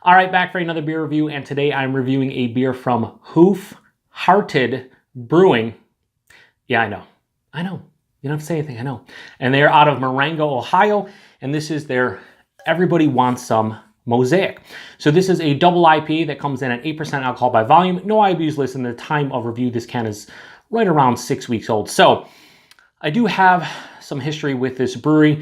All right, back for another beer review, and today I'm reviewing a beer from Hoof Hearted Brewing. Yeah, I know. You don't have to say anything, I know. And they're out of Marengo, Ohio, and this is their Everybody Wants Some Mosaic. So this is a double IPA that comes in at 8% alcohol by volume. No IBUs listed. The time of review, this can is right around 6 weeks old. So I do have some history with this brewery.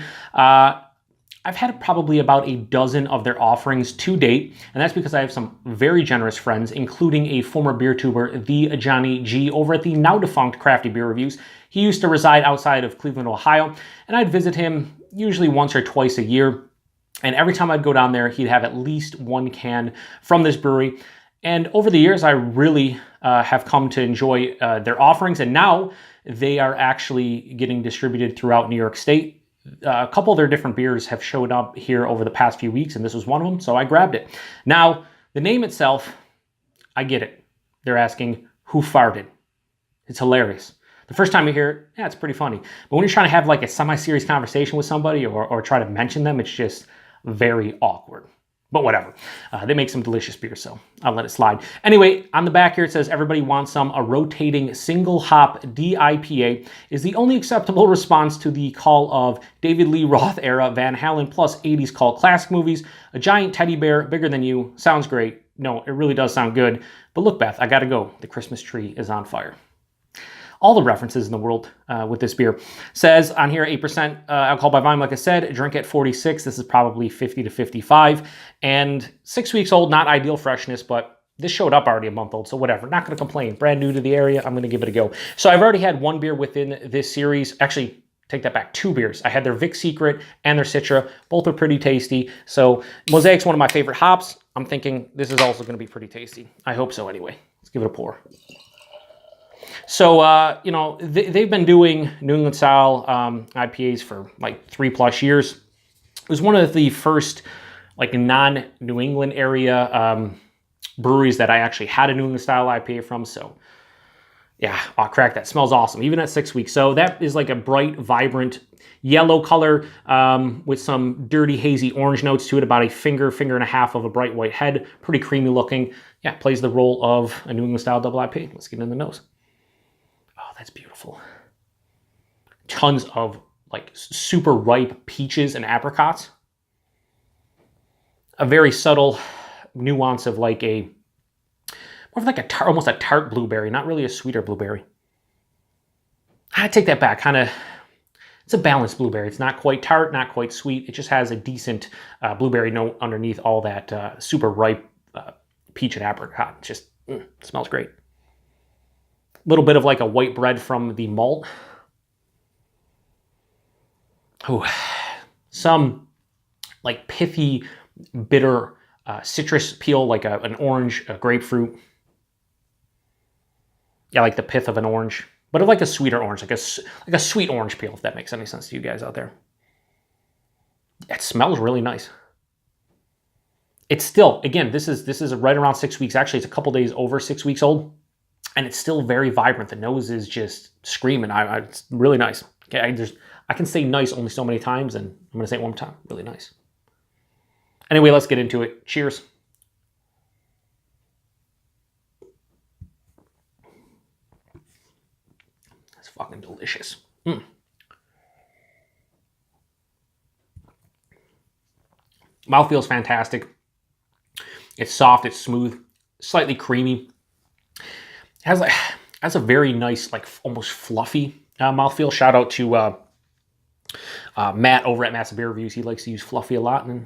I've had probably about a dozen of their offerings to date, and that's because I have some very generous friends, including a former beer tuber, the Johnny G, over at the now defunct Crafty Beer Reviews. He used to reside outside of Cleveland, Ohio, and I'd visit him usually once or twice a year. And every time I'd go down there, he'd have at least one can from this brewery. And over the years, I really have come to enjoy their offerings, and now they are actually getting distributed throughout New York State. A couple of their different beers have showed up here over the past few weeks, and this was one of them, so I grabbed it. Now, the name itself, I get it. They're asking, who farted? It's hilarious. The first time you hear it, yeah, it's pretty funny. But when you're trying to have like a semi-serious conversation with somebody or try to mention them, it's just very awkward. But whatever. They make some delicious beer, so I'll let it slide. Anyway, on the back here it says, everybody wants some. A rotating single hop DIPA is the only acceptable response to the call of David Lee Roth-era Van Halen plus 80s cult classic movies. A giant teddy bear bigger than you. Sounds great. No, it really does sound good. But look, Beth, I gotta go. The Christmas tree is on fire. All the references in the world with this beer. Says on here, 8% alcohol by volume, like I said, drink at 46. This is probably 50 to 55. And 6 weeks old, not ideal freshness, but this showed up already a month old, so whatever. Not going to complain. Brand new to the area, I'm going to give it a go. So I've already had one beer within this series. Actually, take that back, 2 beers. I had their Vic Secret and their Citra. Both are pretty tasty. So Mosaic's one of my favorite hops. I'm thinking this is also going to be pretty tasty. I hope so anyway. Let's give it a pour. So, you know, they've been doing New England style IPAs for like 3+ years. It was one of the first like non-New England area breweries that I actually had a New England style IPA from. So yeah, I'll crack that. Smells awesome, even at 6 weeks. So that is like a bright, vibrant yellow color with some dirty, hazy orange notes to it, about a finger and a half of a bright white head. Pretty creamy looking. Yeah, plays the role of a New England style double IPA. Let's get in the nose. That's beautiful. Tons of like super ripe peaches and apricots. A very subtle nuance of like a, more of like a almost a tart blueberry, not really a sweeter blueberry. I take that back, kind of, it's a balanced blueberry. It's not quite tart, not quite sweet. It just has a decent blueberry note underneath all that super ripe peach and apricot. It just smells great. Little bit of like a white bread from the malt. Oh, some like pithy, bitter citrus peel, like an orange, a grapefruit. Yeah, like the pith of an orange, but of like a sweeter orange, like a sweet orange peel, if that makes any sense to you guys out there. It smells really nice. It's still, again, this is right around 6 weeks. Actually, it's a couple days over 6 weeks old. And it's still very vibrant. The nose is just screaming. It's really nice. Okay, I can say nice only so many times, and I'm going to say it one more time. Really nice. Anyway, let's get into it. Cheers. That's fucking delicious. Mouthfeel's fantastic. It's soft. It's smooth. Slightly creamy. Has a very nice, like almost fluffy mouthfeel. Shout out to Matt over at Massive Beer Reviews. He likes to use fluffy a lot, and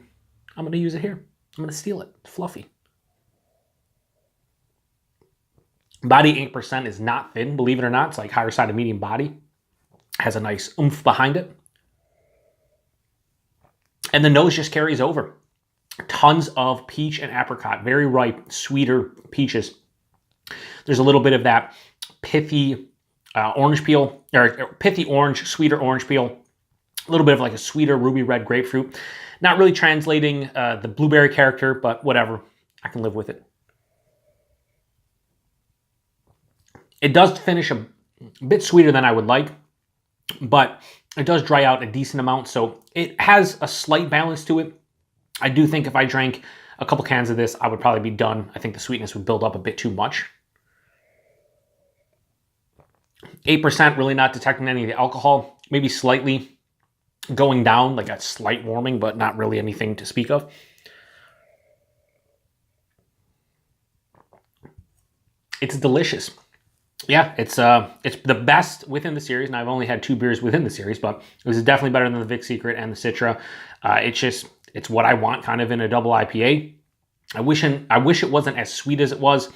I'm going to use it here. I'm going to steal it. Fluffy. Body 8% is not thin, believe it or not. It's like higher side of medium body. Has a nice oomph behind it. And the nose just carries over. Tons of peach and apricot. Very ripe, sweeter peaches. There's a little bit of that pithy orange peel, or pithy orange, sweeter orange peel. A little bit of like a sweeter ruby red grapefruit. Not really translating the blueberry character, but whatever. I can live with it. It does finish a bit sweeter than I would like, but it does dry out a decent amount, so it has a slight balance to it. I do think if I drank a couple cans of this, I would probably be done. I think the sweetness would build up a bit too much. 8%, really not detecting any of the alcohol. Maybe slightly going down, like a slight warming, but not really anything to speak of. It's delicious. Yeah, it's the best within the series, and I've only had 2 beers within the series, but this is definitely better than the Vic Secret and the Citra. It's what I want kind of in a double IPA. I wish it wasn't as sweet as it was,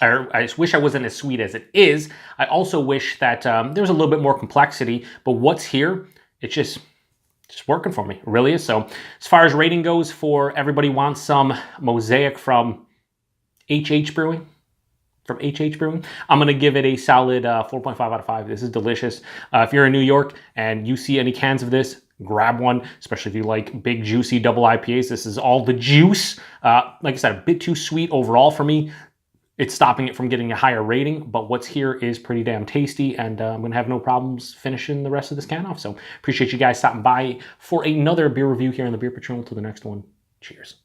or I wish I wasn't as sweet as it is. I also wish that there was a little bit more complexity, but what's here, it's just working for me. It really is. So as far as rating goes, for everybody wants some Mosaic from HH Brewing, I'm going to give it a solid 4.5 out of 5. This is delicious. If you're in New York and you see any cans of this, grab one, especially if you like big, juicy double IPAs. This is all the juice. Like I said, a bit too sweet overall for me. It's stopping it from getting a higher rating, but what's here is pretty damn tasty, and I'm going to have no problems finishing the rest of this can off. So appreciate you guys stopping by for another beer review here on the Beer Patrol. Until the next one, cheers.